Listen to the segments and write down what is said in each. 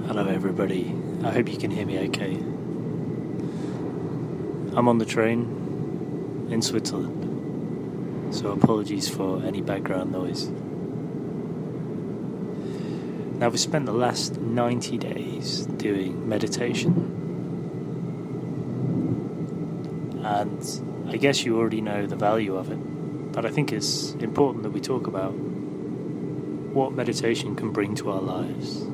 Hello everybody, I hope you can hear me okay. I'm on the train in Switzerland, so apologies for any background noise. Now we've spent the last 90 days doing meditation, and I guess you already know the value of it, but I think it's important that we talk about what meditation can bring to our lives.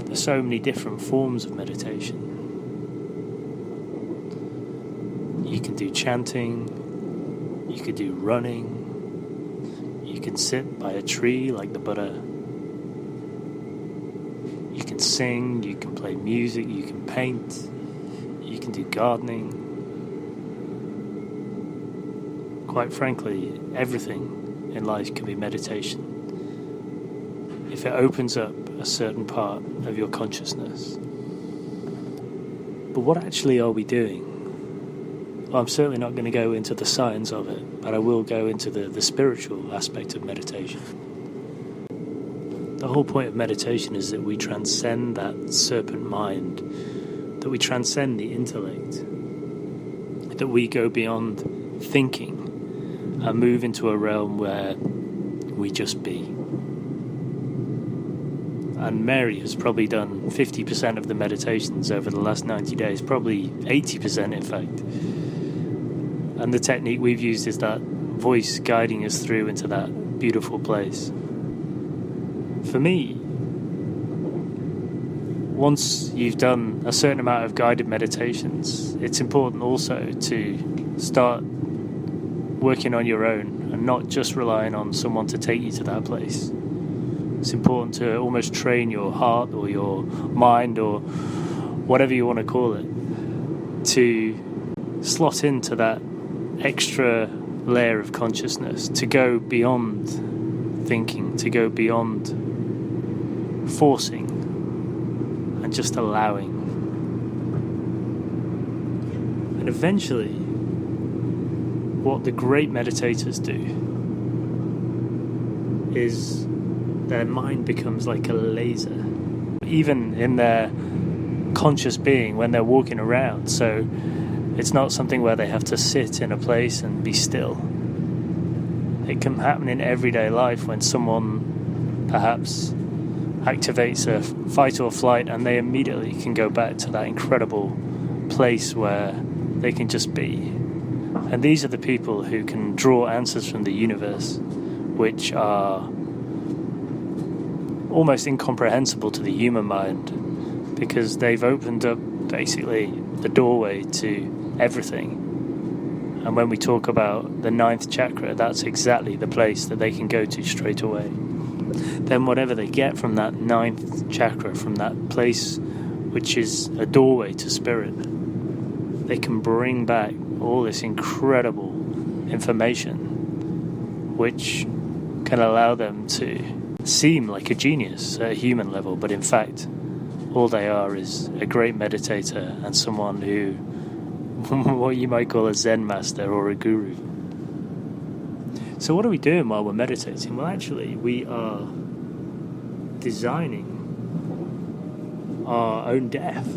There's so many different forms of meditation. You can do chanting, you could do running, you can sit by a tree like the Buddha, you can sing, you can play music, you can paint, you can do gardening. Quite frankly, everything in life can be meditation if it opens up a certain part of your consciousness. But what actually are we doing? Well, I'm certainly not going to go into the science of it, but I will go into the spiritual aspect of meditation. The whole point of meditation is that we transcend that serpent mind, that we transcend the intellect, that we go beyond thinking and move into a realm where we just be. And Mary has probably done 50% of the meditations over the last 90 days, probably 80% in fact. And the technique we've used is that voice guiding us through into that beautiful place. For me, once you've done a certain amount of guided meditations, it's important also to start working on your own and not just relying on someone to take you to that place. It's important to almost train your heart or your mind or whatever you want to call it to slot into that extra layer of consciousness, to go beyond thinking, to go beyond forcing and just allowing. And eventually, what the great meditators do is their mind becomes like a laser, even in their conscious being when they're walking around. So it's not something where they have to sit in a place and be still. It can happen in everyday life when someone perhaps activates a fight or flight and they immediately can go back to that incredible place where they can just be. And these are the people who can draw answers from the universe, which are almost incomprehensible to the human mind, because they've opened up basically the doorway to everything. And when we talk about the 9th chakra, that's exactly the place that they can go to straight away. Then whatever they get from that 9th chakra, from that place which is a doorway to spirit, they can bring back all this incredible information which can allow them to seem like a genius at a human level, but in fact all they are is a great meditator and someone who what you might call a Zen master or a guru. So what are we doing while we're meditating? Well, actually we are designing our own death.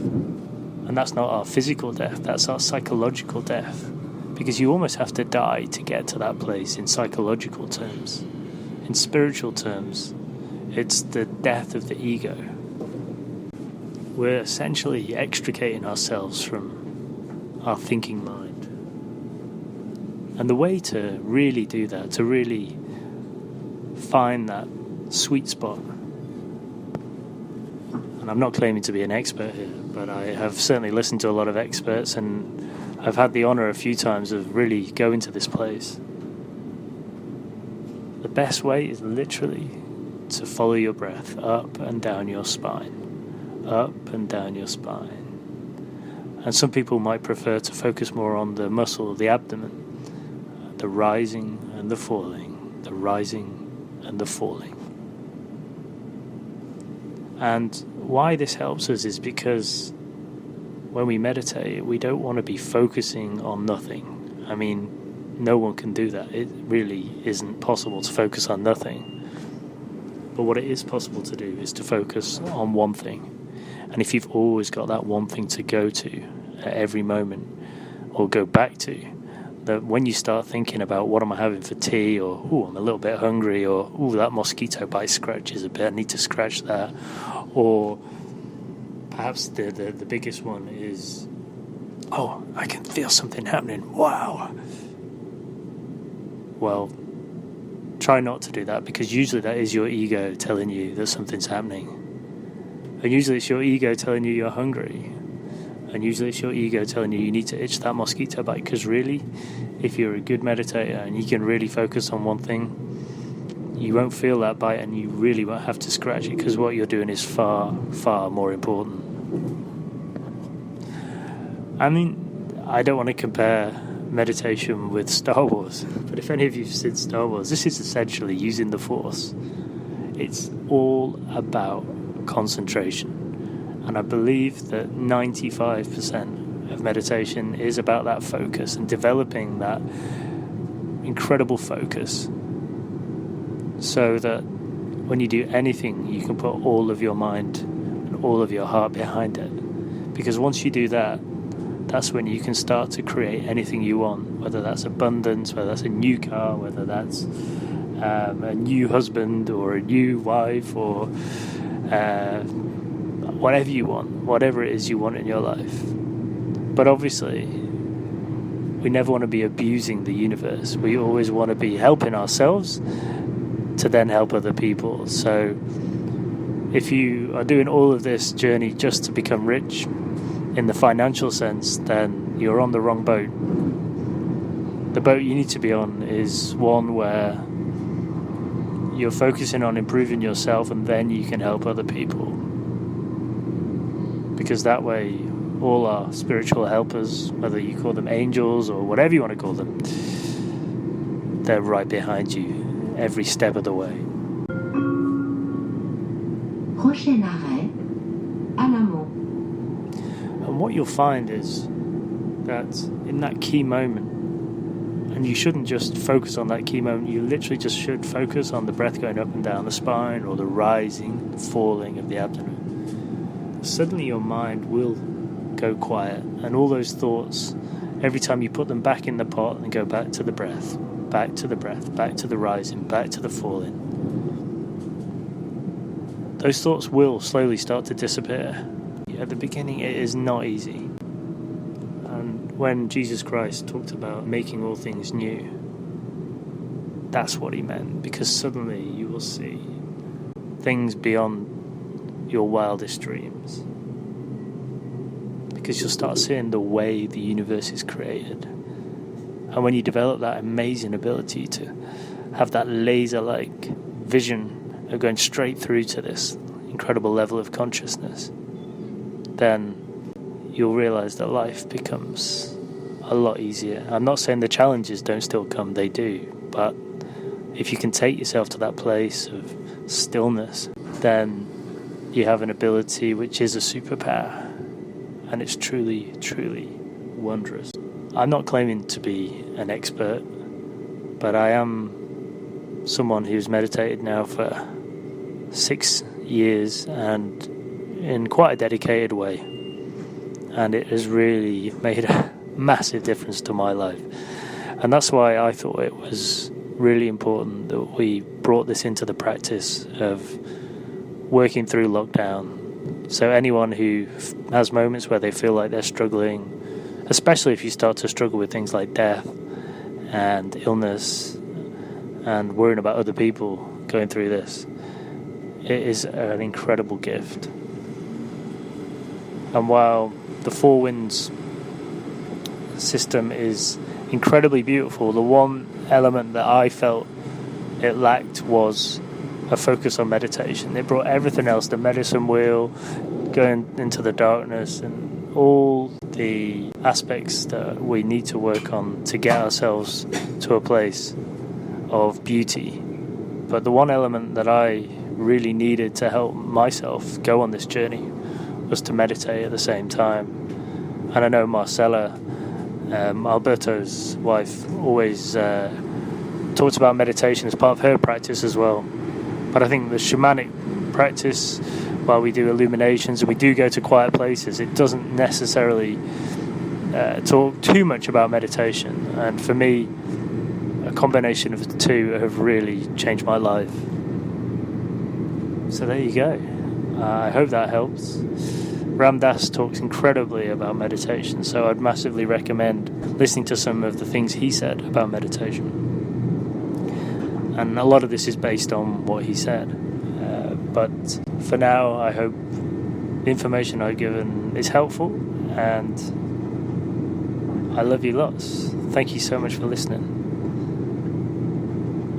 And that's not our physical death, that's our psychological death, because you almost have to die to get to that place in psychological terms. In spiritual terms, it's the death of the ego. We're essentially extricating ourselves from our thinking mind. And the way to really do that, to really find that sweet spot, and I'm not claiming to be an expert here, but I have certainly listened to a lot of experts, and I've had the honour a few times of really going to this place. The best way is literally to follow your breath up and down your spine, up and down your spine. And some people might prefer to focus more on the muscle of the abdomen, the rising and the falling, the rising and the falling. And why this helps us is because when we meditate, we don't want to be focusing on nothing. I mean, no one can do that. It really isn't possible to focus on nothing. But what it is possible to do is to focus on one thing. And if you've always got that one thing to go to at every moment, or go back to, that when you start thinking about what am I having for tea, or I'm a little bit hungry, or that mosquito bite scratches a bit, I need to scratch that, or perhaps the biggest one is, I can feel something happening, wow. Well, try not to do that, because usually that is your ego telling you that something's happening. And usually it's your ego telling you you're hungry. And usually it's your ego telling you need to itch that mosquito bite. Because really, if you're a good meditator and you can really focus on one thing, you won't feel that bite and you really won't have to scratch it, because what you're doing is far, far more important. I mean, I don't want to compare meditation with Star Wars, but if any of you've seen Star Wars, this is essentially using the Force. It's all about concentration. And I believe that 95% of meditation is about that focus and developing that incredible focus, so that when you do anything, you can put all of your mind and all of your heart behind it. Because once you do that, that's when you can start to create anything you want, whether that's abundance, whether that's a new car, whether that's a new husband or a new wife, or whatever you want, whatever it is you want in your life. But obviously, we never want to be abusing the universe. We always want to be helping ourselves to then help other people. So if you are doing all of this journey just to become rich in the financial sense, then you're on the wrong boat. The boat you need to be on is one where you're focusing on improving yourself, and then you can help other people. Because that way, all our spiritual helpers, whether you call them angels or whatever you want to call them, they're right behind you every step of the way. Prochain arrêt, Alamo. And what you'll find is that in that key moment, and you shouldn't just focus on that key moment, you literally just should focus on the breath going up and down the spine, or the rising, falling of the abdomen. Suddenly your mind will go quiet, and all those thoughts, every time you put them back in the pot and go back to the breath, back to the breath, back to the rising, back to the falling, those thoughts will slowly start to disappear. At the beginning it is not easy, and when Jesus Christ talked about making all things new, that's what he meant, because suddenly you will see things beyond your wildest dreams, because you'll start seeing the way the universe is created. And when you develop that amazing ability to have that laser-like vision of going straight through to this incredible level of consciousness, then you'll realize that life becomes a lot easier. I'm not saying the challenges don't still come, they do, but if you can take yourself to that place of stillness, then you have an ability which is a superpower, and it's truly, truly wondrous. I'm not claiming to be an expert, but I am someone who's meditated now for 6 years, and in quite a dedicated way, and it has really made a massive difference to my life. And that's why I thought it was really important that we brought this into the practice of working through lockdown. So anyone who has moments where they feel like they're struggling, especially if you start to struggle with things like death and illness and worrying about other people going through this, it is an incredible gift. And while the Four Winds system is incredibly beautiful, the one element that I felt it lacked was a focus on meditation. It brought everything else, the medicine wheel, going into the darkness, and all the aspects that we need to work on to get ourselves to a place of beauty. But the one element that I really needed to help myself go on this journey was to meditate at the same time. And I know Marcella, Alberto's wife, always talks about meditation as part of her practice as well. But I think the shamanic practice, while we do illuminations and we do go to quiet places, it doesn't necessarily talk too much about meditation. And for me, a combination of the two have really changed my life. So there you go. I hope that helps. Ram Dass talks incredibly about meditation, so I'd massively recommend listening to some of the things he said about meditation. And a lot of this is based on what he said. But for now, I hope the information I've given is helpful, and I love you lots. Thank you so much for listening.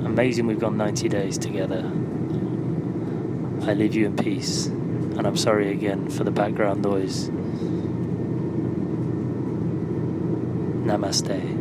Amazing we've gone 90 days together. I leave you in peace, and I'm sorry again for the background noise. Namaste.